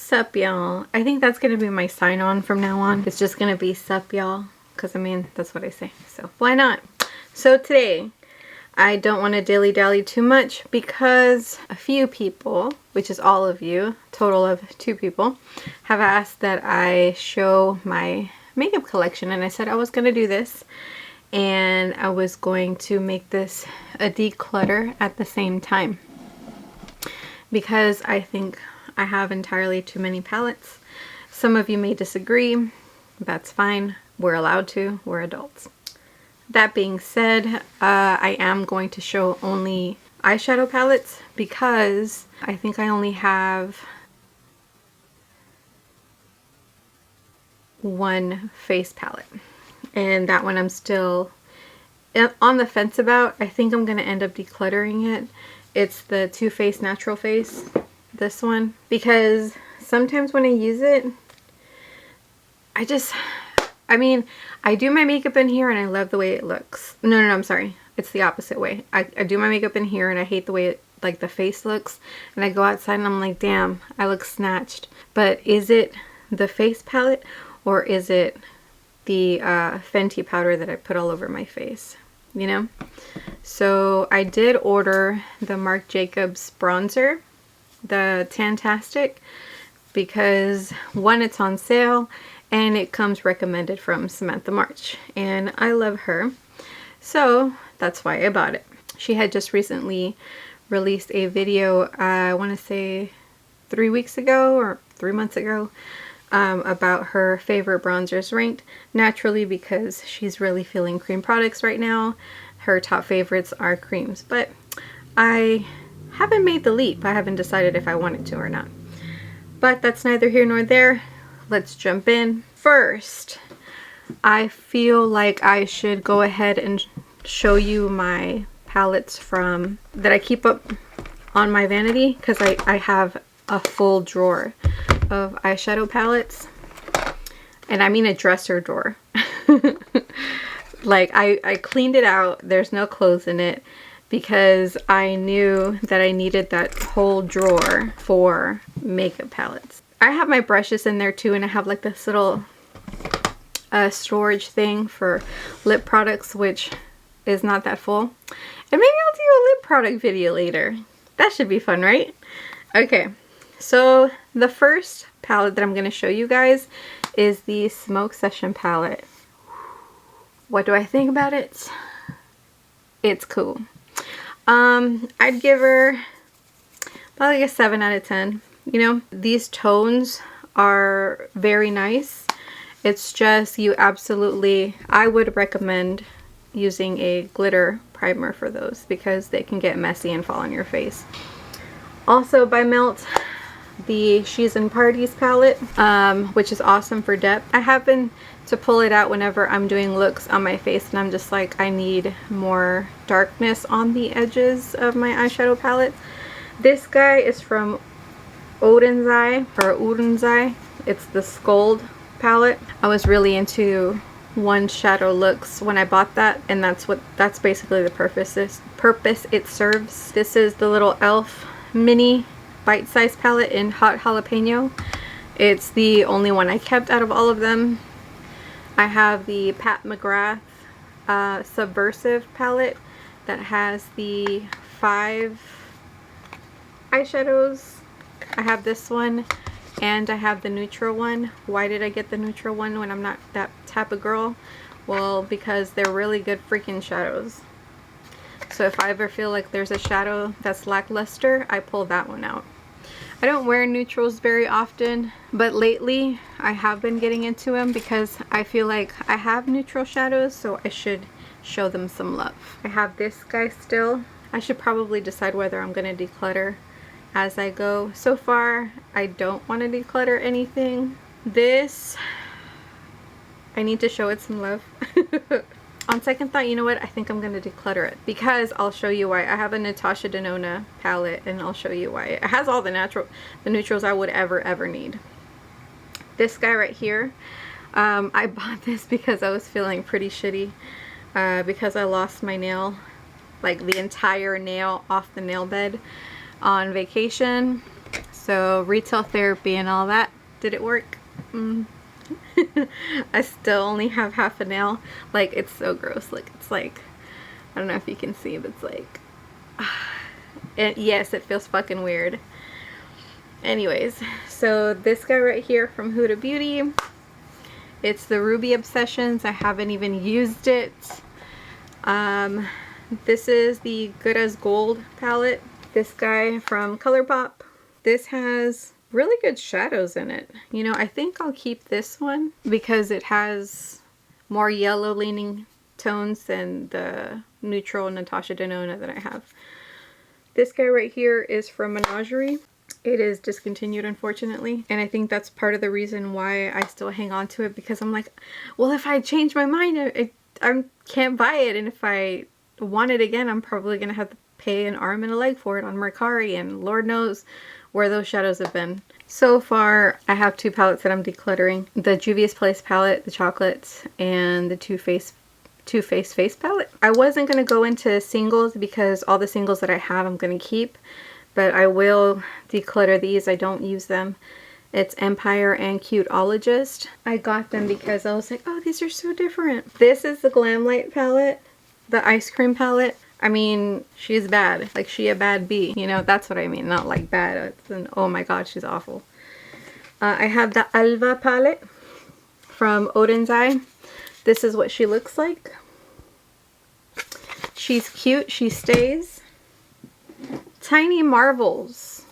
Sup y'all. I think that's gonna be my sign on from now on. It's just gonna be sup y'all, because I mean that's what I say, so why not. So today I don't want to dilly-dally too much because a few people, which is all of you, total of 2 people, have asked that I show my makeup collection, and I said I was going to do this and I was going to make this a declutter at the same time because I think I have entirely too many palettes. Some of you may disagree. That's fine. We're allowed to. We're adults. That being said, I am going to show only eyeshadow palettes because I think I only have 1 face palette. And that one I'm still on the fence about. I think I'm going to end up decluttering it. It's the Too Faced Natural Face, this one. Because sometimes when I use it, I mean, I do my makeup in here and I love the way it looks. No, I'm sorry. It's the opposite way. I do my makeup in here and I hate the way it, like the face looks. And I go outside and I'm like, damn, I look snatched. But is it the face palette or is it the Fenty powder that I put all over my face? You know? So I did order the Marc Jacobs bronzer, the Tantastic, because 1, it's on sale. And it comes recommended from Samantha March. And I love her. So that's why I bought it. She had just recently released a video, I want to say 3 weeks ago or 3 months ago, about her favorite bronzers ranked. Naturally, because she's really feeling cream products right now, her top favorites are creams. But I haven't made the leap. I haven't decided if I wanted to or not. But that's neither here nor there. Let's jump in. First, I feel like I should go ahead and show you my palettes that I keep up on my vanity, because I have a full drawer of eyeshadow palettes. And I mean a dresser drawer. Like I cleaned it out. There's no clothes in it because I knew that I needed that whole drawer for makeup palettes. I have my brushes in there too, and I have like this little storage thing for lip products, which is not that full. And maybe I'll do a lip product video later. That should be fun, right? Okay, so the first palette that I'm going to show you guys is the Smoke Session palette. What do I think about it? It's cool. I'd give her probably like a 7 out of 10. You know, these tones are very nice. It's just I would recommend using a glitter primer for those because they can get messy and fall on your face. Also by Melt, the She's in Parties palette, which is awesome for depth. I happen to pull it out whenever I'm doing looks on my face and I'm just like, I need more darkness on the edges of my eyeshadow palette. This guy is from Urunzai. It's the Scold palette. I was really into one shadow looks when I bought that, and that's basically the purpose it serves. This is the little e.l.f. mini bite-sized palette in Hot Jalapeno. It's the only one I kept out of all of them. I have the Pat McGrath Subversive palette that has the 5 eyeshadows. I have this one and I have the neutral one. Why did I get the neutral one when I'm not that type of girl? Well, because they're really good freaking shadows. So if I ever feel like there's a shadow that's lackluster, I pull that one out. I don't wear neutrals very often, but lately I have been getting into them because I feel like I have neutral shadows, so I should show them some love. I have this guy still. I should probably decide whether I'm going to declutter as I go. So far, I don't want to declutter anything. This, I need to show it some love. On second thought, you know what? I think I'm going to declutter it because I'll show you why. I have a Natasha Denona palette and I'll show you why. It has all the neutrals I would ever need. This guy right here, I bought this because I was feeling pretty shitty because I lost my nail, like the entire nail off the nail bed on vacation. So retail therapy and all that, did it work? I still only have half a nail. Like, it's so gross. Like, it's like, I don't know if you can see, but it's like, yes, it feels fucking weird. Anyways, so this guy right here from Huda Beauty, it's the Ruby Obsessions. I haven't even used it. This is the Good as Gold palette. This guy from ColourPop. This has really good shadows in it. You know, I think I'll keep this one because it has more yellow leaning tones than the neutral Natasha Denona that I have. This guy right here is from Menagerie. It is discontinued, unfortunately, and I think that's part of the reason why I still hang on to it, because I'm like, well, if I change my mind, I can't buy it, and if I want it again, I'm probably gonna have to pay an arm and a leg for it on Mercari, and Lord knows where those shadows have been. So far, I have two palettes that I'm decluttering: the Juvia's Place palette, the chocolates, and the Too Faced face palette. I wasn't gonna go into singles because all the singles that I have I'm gonna keep, but I will declutter these. I don't use them. It's Empire and Cuteologist. I got them because I was like, oh, these are so different. This is the Glamlight palette, the ice cream palette. I mean, she's bad. Like, she a bad bee. You know, that's what I mean. Not like bad. It's an, oh my god, she's awful. I have the Alva palette from Odin's Eye. This is what she looks like. She's cute. She stays. Tiny Marvels,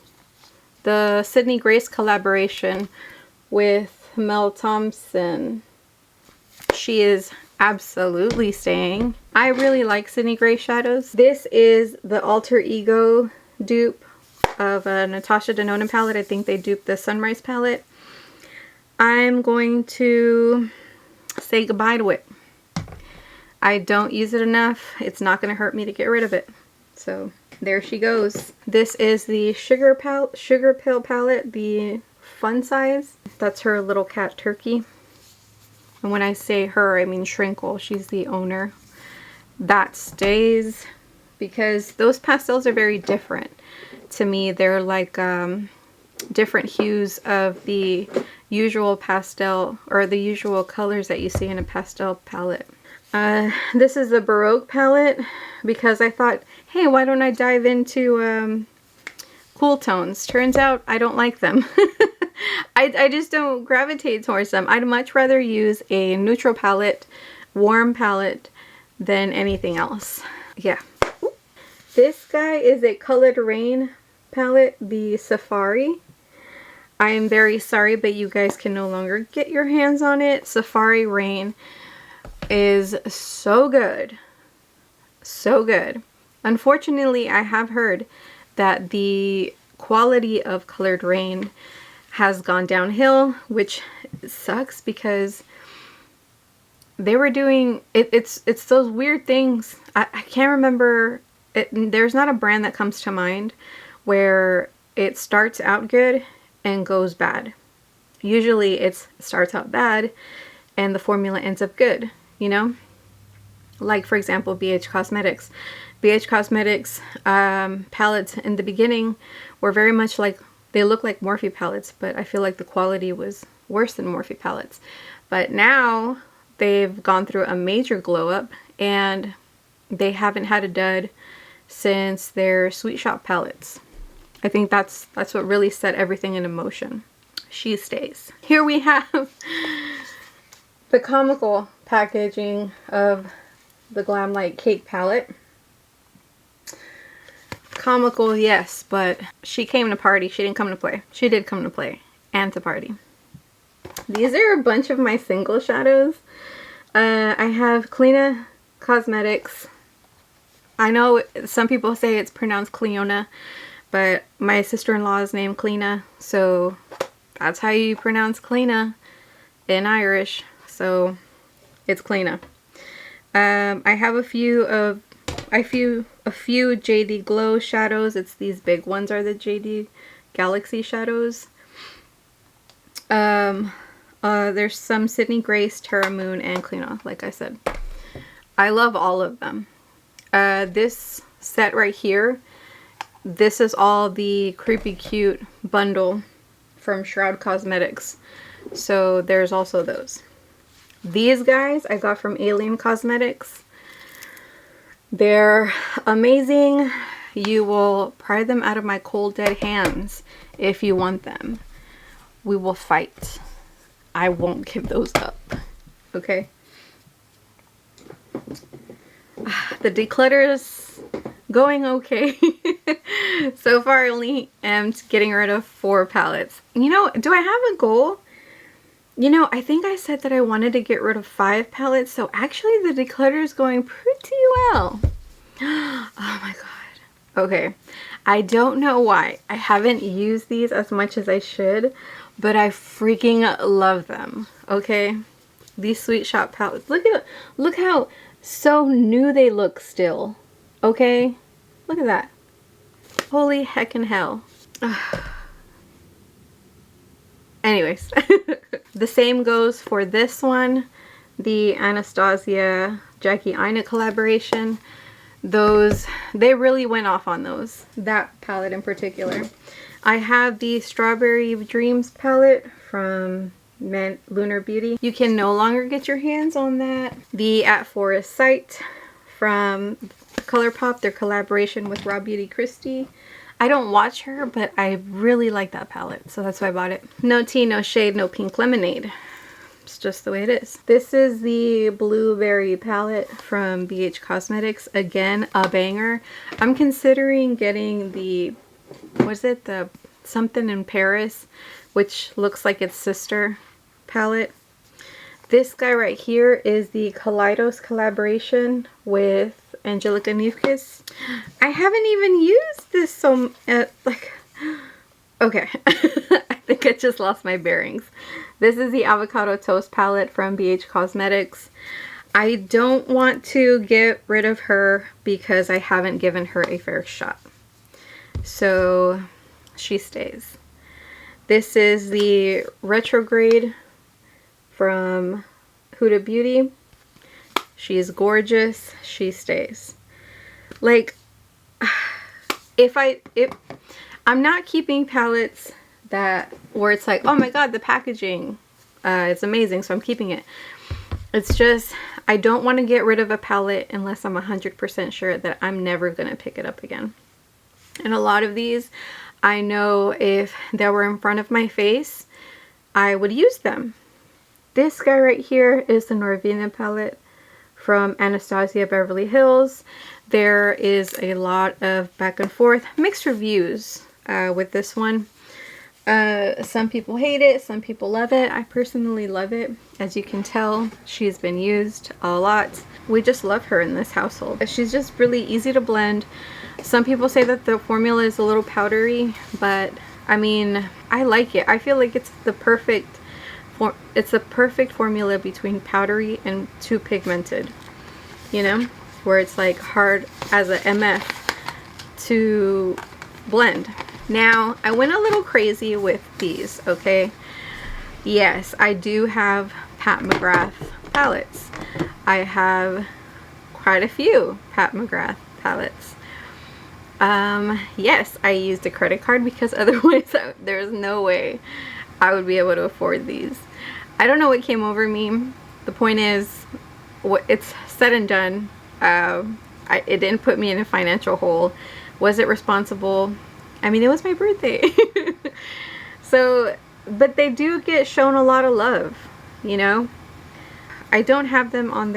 the Sydney Grace collaboration with Mel Thompson. She is absolutely staying. I really like Sydney Grace shadows. This is the Alter Ego dupe of a Natasha Denona palette. I think they duped the Sunrise palette. I'm going to say goodbye to it. I don't use it enough. It's not going to hurt me to get rid of it. So there she goes. This is the Sugar Pill palette, the fun size. That's her little cat Turkey. And when I say her, I mean Shrinkle. She's the owner. That stays because those pastels are very different to me. They're like different hues of the usual pastel, or the usual colors that you see in a pastel palette. This is the Baroque palette because I thought, hey, why don't I dive into cool tones? Turns out I don't like them. I just don't gravitate towards them. I'd much rather use a neutral palette, warm palette, than anything else. Yeah. This guy is a Colored Rain palette, the Safari. I am very sorry, but you guys can no longer get your hands on it. Safari Rain is so good. So good. Unfortunately, I have heard that the quality of Colored Rain has gone downhill, which sucks because they were doing it's those weird things. I can't remember it. There's not a brand that comes to mind where it starts out good and goes bad. Usually it starts out bad and the formula ends up good, you know? Like, for example, BH Cosmetics. BH Cosmetics palettes in the beginning were very much like, they look like Morphe palettes, but I feel like the quality was worse than Morphe palettes. But now they've gone through a major glow up and they haven't had a dud since their Sweet Shop palettes. I think that's what really set everything into motion. She stays. Here we have the comical packaging of the Glamlight Cake palette. Comical, yes, but she came to party. She didn't come to play. She did come to play and to party. These are a bunch of my single shadows. I have Cleana Cosmetics. I know some people say it's pronounced Cleona, but my sister-in-law is named Cleana, so that's how you pronounce Cleana in Irish. So it's Cleana. I have a few JD Glow shadows. It's these big ones are the JD Galaxy shadows. There's some Sydney Grace, Terra Moon, and Cleana, like I said. I love all of them. This set right here This is all the Creepy Cute bundle from Shroud Cosmetics. So there's also those. These guys I got from Alien Cosmetics. They're amazing. You will pry them out of my cold dead hands if you want them. We will fight. I won't give those up. Okay? The declutter is going okay. So far I only am getting rid of 4 palettes. You know, do I have a goal? You know, I think I said that I wanted to get rid of 5 palettes, so actually the declutter is going pretty well. Oh my god. Okay, I don't know why. I haven't used these as much as I should, but I freaking love them. Okay, these Sweet Shop palettes. Look how so new they look still. Okay, look at that. Holy heckin' hell. Anyways, the same goes for this one, the Anastasia Jackie Aina collaboration. Those, they really went off on those, that palette in particular. I have the Strawberry Dreams palette from Lunar Beauty. You can no longer get your hands on that. The At Forest Sight from ColourPop, their collaboration with Raw Beauty Christie. I don't watch her, but I really like that palette, so that's why I bought it. No tea, no shade, no pink lemonade. It's just the way it is. This is the Blueberry palette from BH Cosmetics. Again, a banger. I'm considering getting the, what is it? The Something in Paris, which looks like its sister palette. This guy right here is the Kaleidos collaboration with Angelica Nifkis. I haven't even used this so like, okay. I think I just lost my bearings. This is the Avocado Toast palette from BH Cosmetics. I don't want to get rid of her because I haven't given her a fair shot. So she stays. This is the Retrograde from Huda Beauty. She's gorgeous. She stays. Like, if I'm not keeping palettes that where it's like, oh my god, the packaging, it's amazing, so I'm keeping it. It's just, I don't want to get rid of a palette unless I'm 100% sure that I'm never going to pick it up again. And a lot of these, I know if they were in front of my face, I would use them. This guy right here is the Norvina palette from Anastasia Beverly Hills. There is a lot of back and forth, mixed reviews with this one. Some people hate it, some people love it. I personally love it. As you can tell, she's been used a lot. We just love her in this household. She's just really easy to blend. Some people say that the formula is a little powdery, but I mean, I like it. I feel like it's the perfect formula between powdery and too pigmented, you know, where it's like hard as a MF to blend. Now, I went a little crazy with these, okay? Yes, I do have Pat McGrath palettes. I have quite a few Pat McGrath palettes. Yes, I used a credit card because otherwise there's no way I would be able to afford these. I don't know what came over me. The point is, it's said and done. It didn't put me in a financial hole. Was it responsible? I mean, it was my birthday. So, but they do get shown a lot of love, you know? I don't have them on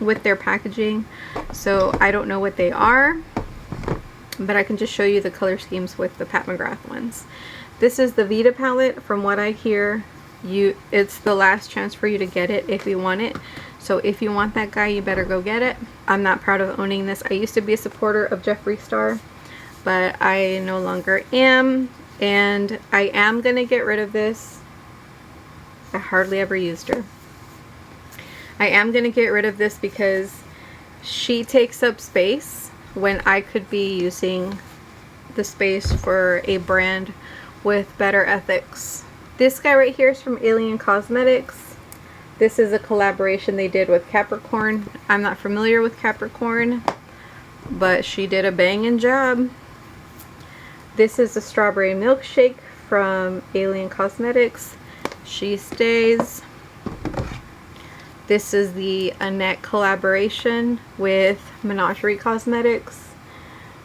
with their packaging, so I don't know what they are, but I can just show you the color schemes with the Pat McGrath ones. This is the Vita palette. From what I hear, it's the last chance for you to get it if you want it. So if you want that guy, you better go get it. I'm not proud of owning this. I used to be a supporter of Jeffree Star, but I no longer am, and I am gonna get rid of this. I hardly ever used her. I am gonna get rid of this because she takes up space when I could be using the space for a brand with better ethics. This guy right here is from Alien Cosmetics. This is a collaboration they did with Capricorn. I'm not familiar with Capricorn, but she did a banging job. This is the Strawberry Milkshake from Alien Cosmetics. She stays. This is the Annette collaboration with Menagerie Cosmetics.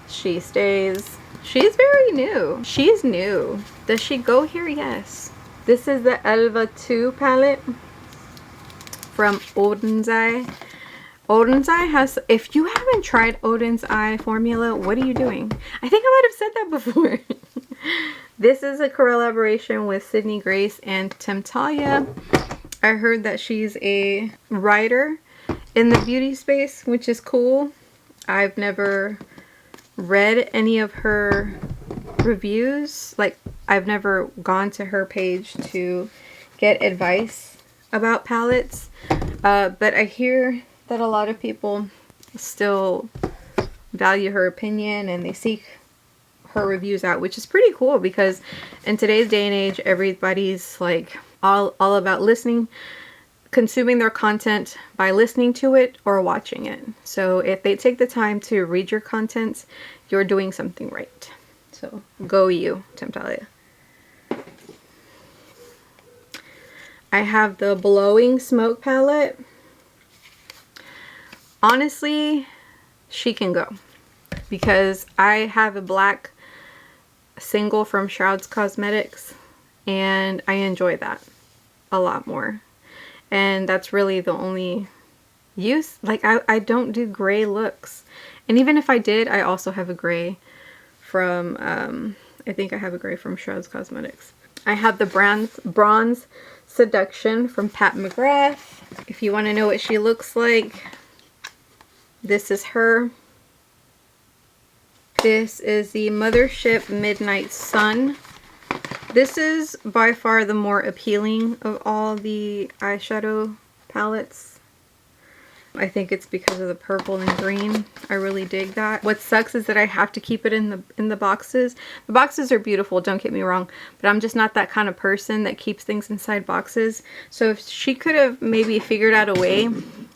She stays. She's very new. She's new. Does she go here? Yes. This is the Elva 2 palette from Odin's Eye. Odin's Eye has, if you haven't tried Odin's Eye formula, what are you doing? I think I might have said that before. This is a collaboration with Sydney Grace and Temptalia. I heard that she's a writer in the beauty space, which is cool. I've never read any of her reviews. Like, I've never gone to her page to get advice about palettes. But I hear that a lot of people still value her opinion and they seek her reviews out, which is pretty cool because in today's day and age, everybody's like all about listening, consuming their content by listening to it or watching it. So if they take the time to read your content, you're doing something right. So go you, Temptalia. I have the Blowing Smoke palette. Honestly, she can go because I have a black single from Shroud's Cosmetics and I enjoy that a lot more. And that's really the only use. Like, I don't do gray looks. And even if I did, I also have a gray from, I think I have a gray from Shroud's Cosmetics. I have the Bronze Seduction from Pat McGrath. If you want to know what she looks like, this is her. This is the Mothership Midnight Sun. This is by far the more appealing of all the eyeshadow palettes. I think it's because of the purple and green. I really dig that. What sucks is that I have to keep it in the boxes. The boxes are beautiful, don't get me wrong, but I'm just not that kind of person that keeps things inside boxes. So if she could have maybe figured out a way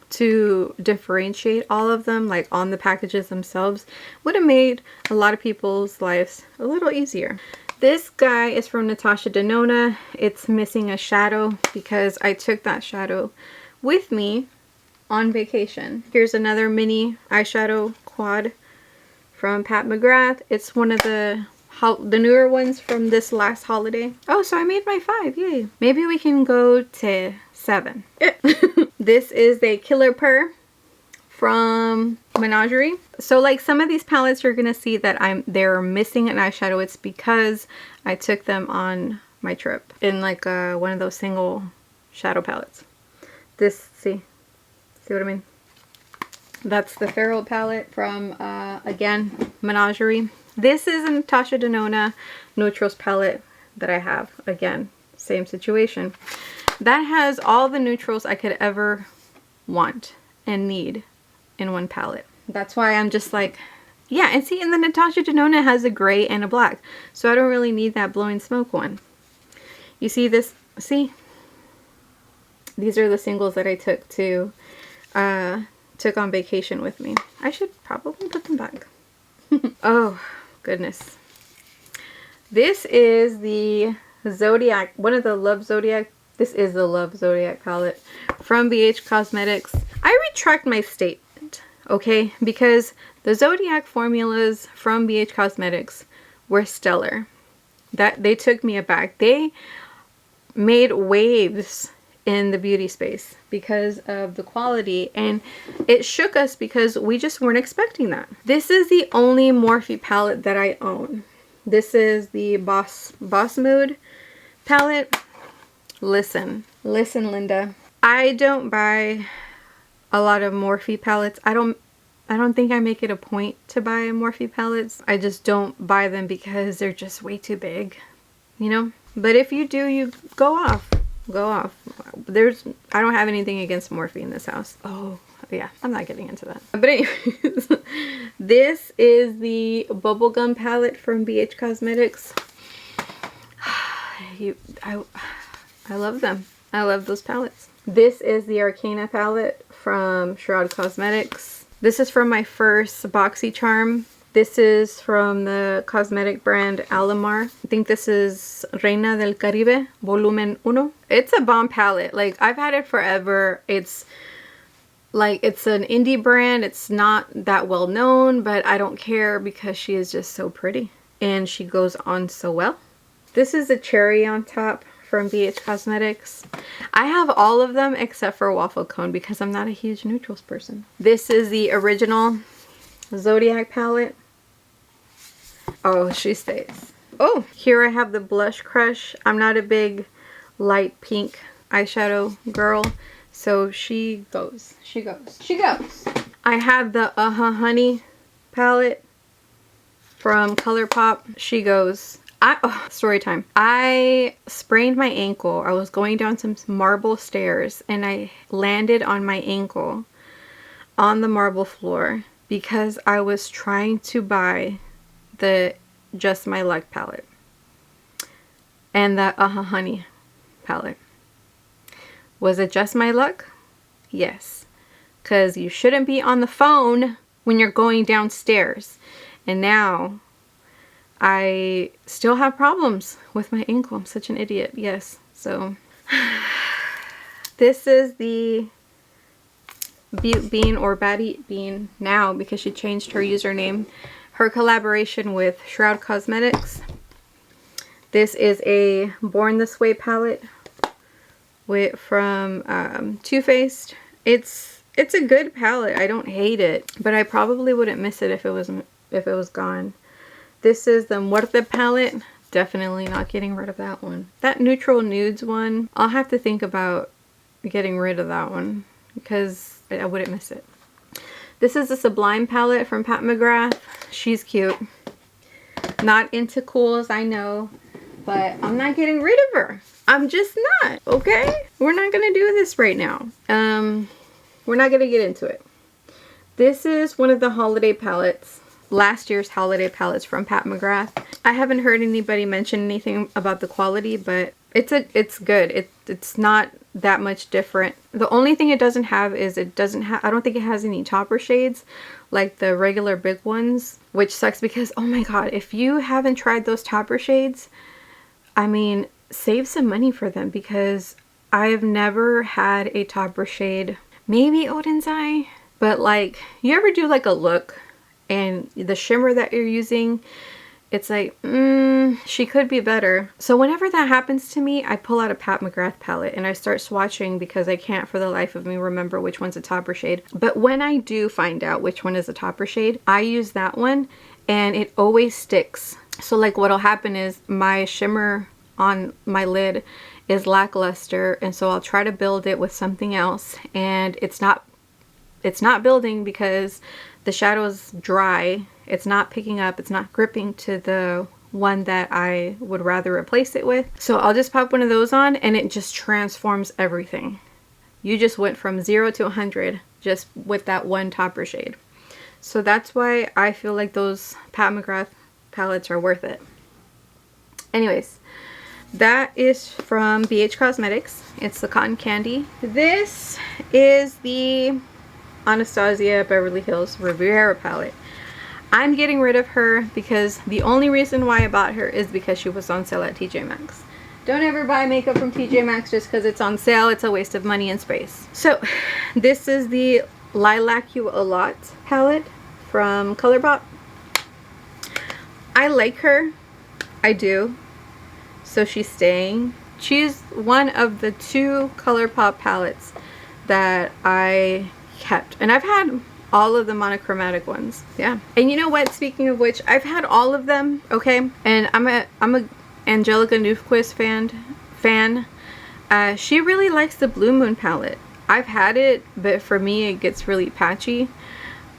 to differentiate all of them, like on the packages themselves, would have made a lot of people's lives a little easier. This guy is from Natasha Denona. It's missing a shadow because I took that shadow with me on vacation. Here's another mini eyeshadow quad from Pat McGrath. It's one of the newer ones from this last holiday. Oh, so I made my 5, yay. Maybe we can go to 7. This is the Killer Purr from Menagerie. So like some of these palettes you're gonna see that they're missing an eyeshadow. It's because I took them on my trip in like one of those single shadow palettes. This, see what I mean? That's the Feral palette from again, Menagerie. This is a Natasha Denona Neutrals palette that I have. Again, same situation. That has all the neutrals I could ever want and need in one palette. That's why I'm just like, yeah. And see, and the Natasha Denona has a gray and a black, so I don't really need that Blowing Smoke one. You see this? See, these are the singles that I took on vacation with me. I should probably put them back. Oh goodness, this is the Zodiac, one of the Love Zodiac. This is the Love Zodiac palette from BH Cosmetics. I retract my statement, okay? Because the Zodiac formulas from BH Cosmetics were stellar. That they took me aback. They made waves in the beauty space because of the quality, and it shook us because we just weren't expecting that. This is the only Morphe palette that I own. This is the Boss Mood palette. Listen, Linda. I don't buy a lot of Morphe palettes. I don't think I make it a point to buy Morphe palettes. I just don't buy them because they're just way too big, you know? But if you do, you go off. Go off. I don't have anything against Morphe in this house. Oh, yeah, I'm not getting into that. But anyways, this is the Bubblegum palette from BH Cosmetics. I love them. I love those palettes. This is the Arcana palette from Shroud Cosmetics. This is from my first BoxyCharm This is from the cosmetic brand Alamar. I think this is Reina del Caribe Volumen 1. It's a bomb palette. Like, I've had it forever. It's like, it's an indie brand. It's not that well known, but I don't care because she is just so pretty and she goes on so well. This is a cherry on top from BH Cosmetics. I have all of them except for Waffle Cone because I'm not a huge neutrals person. This is the original Zodiac palette. Oh, she stays. Oh, here I have the Blush Crush. I'm not a big light pink eyeshadow girl, so she goes. She goes. She goes. I have the Honey palette from ColourPop. She goes. Story time. I sprained my ankle. I was going down some marble stairs and I landed on my ankle on the marble floor because I was trying to buy the Just My Luck palette and the Honey palette. Was it Just My Luck? Yes, because you shouldn't be on the phone when you're going downstairs. And now I still have problems with my ankle. I'm such an idiot. Yes. So this is the Butte Bean, or Batty Bean now because she changed her username. Her collaboration with Shroud Cosmetics. This is a Born This Way palette from Too Faced. It's a good palette. I don't hate it, but I probably wouldn't miss it if it was gone. This is the Muerte palette. Definitely not getting rid of that one. That Neutral Nudes one, I'll have to think about getting rid of that one because I wouldn't miss it. This is the Sublime palette from Pat McGrath. She's cute. Not into cools, I know, but I'm not getting rid of her. I'm just not, okay? We're not gonna do this right now. We're not gonna get into it. This is one of the holiday palettes. Last year's holiday palettes from Pat McGrath. I haven't heard anybody mention anything about the quality, but it's good. It's not that much different. The only thing it doesn't have is I don't think it has any topper shades like the regular big ones, which sucks because, oh my god, if you haven't tried those topper shades, I mean, save some money for them because I've never had a topper shade. Maybe Odin's Eye, but like, you ever do like a look and the shimmer that you're using, it's like, she could be better. So whenever that happens to me, I pull out a Pat McGrath palette and I start swatching because I can't for the life of me remember which one's a topper shade. But when I do find out which one is a topper shade, I use that one and it always sticks. So like what'll happen is my shimmer on my lid is lackluster, and so I'll try to build it with something else and it's not building because the shadow's dry. It's not picking up, it's not gripping to the one that I would rather replace it with. So I'll just pop one of those on and it just transforms everything. You just went from 0 to 100 just with that one topper shade. So that's why I feel like those Pat McGrath palettes are worth it. Anyways, that is from BH Cosmetics. It's the Cotton Candy. This is the Anastasia Beverly Hills Riviera palette. I'm getting rid of her because the only reason why I bought her is because she was on sale at TJ Maxx. Don't ever buy makeup from TJ Maxx just because it's on sale. It's a waste of money and space. So this is the Lilac You a Lot palette from ColourPop. I like her. I do. So she's staying. She's one of the 2 ColourPop palettes that I kept, and I've had all of the monochromatic ones. Yeah. And you know what, speaking of which, I've had all of them, okay? And I'm a Angelica Newquist fan. She really likes the Blue Moon palette. I've had it, but for me it gets really patchy,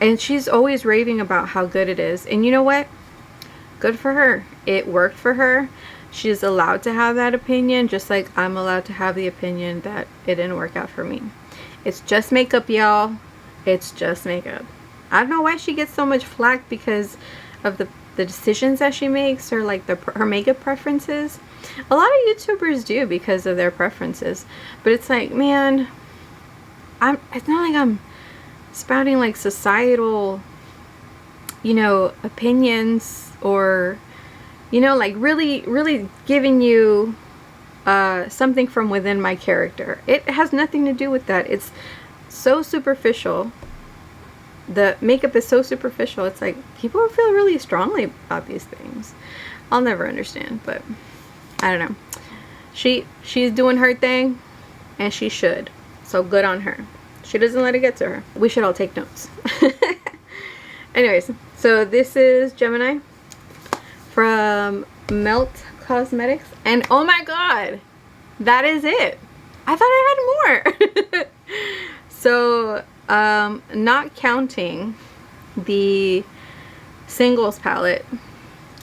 and she's always raving about how good it is. And you know what, good for her. It worked for her. She's allowed to have that opinion, just like I'm allowed to have the opinion that it didn't work out for me. It's just makeup, y'all. It's just makeup. I don't know why she gets so much flack because of the decisions that she makes, or like her makeup preferences. A lot of YouTubers do because of their preferences, but it's like, man, it's not like I'm spouting like societal you know, opinions or, you know, like really giving you something from within my character. It has nothing to do with that. It's so superficial. The makeup is so superficial. It's like people feel really strongly about these things. I'll never understand, but I don't know. She's doing her thing, and she should. So good on her. She doesn't let it get to her. We should all take notes. Anyways, so this is Gemini from Melt Cosmetics, and oh my god, that is it. I thought I had more. So not counting the singles palette,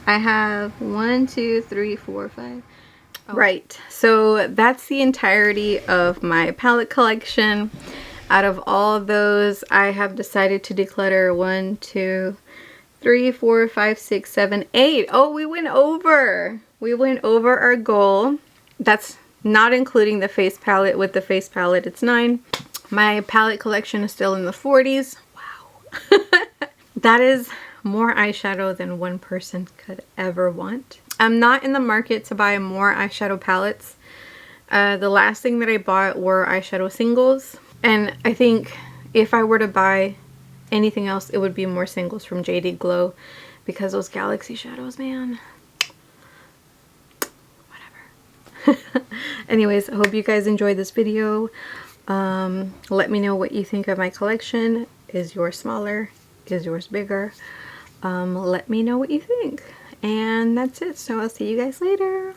I have 1, 2, 3, 4, 5. Oh. Right, so that's the entirety of my palette collection. Out of all of those, I have decided to declutter 1, 2, 3, 4, 5, 6, 7, 8. Oh, we went over. We went over our goal. That's not including the face palette. With the face palette, it's 9. My palette collection is still in the 40s. Wow. That is more eyeshadow than one person could ever want. I'm not in the market to buy more eyeshadow palettes. The last thing that I bought were eyeshadow singles. And I think if I were to buy anything else, it would be more singles from JD Glow, because those Galaxy shadows, man. Whatever. Anyways, I hope you guys enjoyed this video. Let me know what you think of my collection. Is yours smaller? Is yours bigger? Let me know what you think. And that's it. So I'll see you guys later.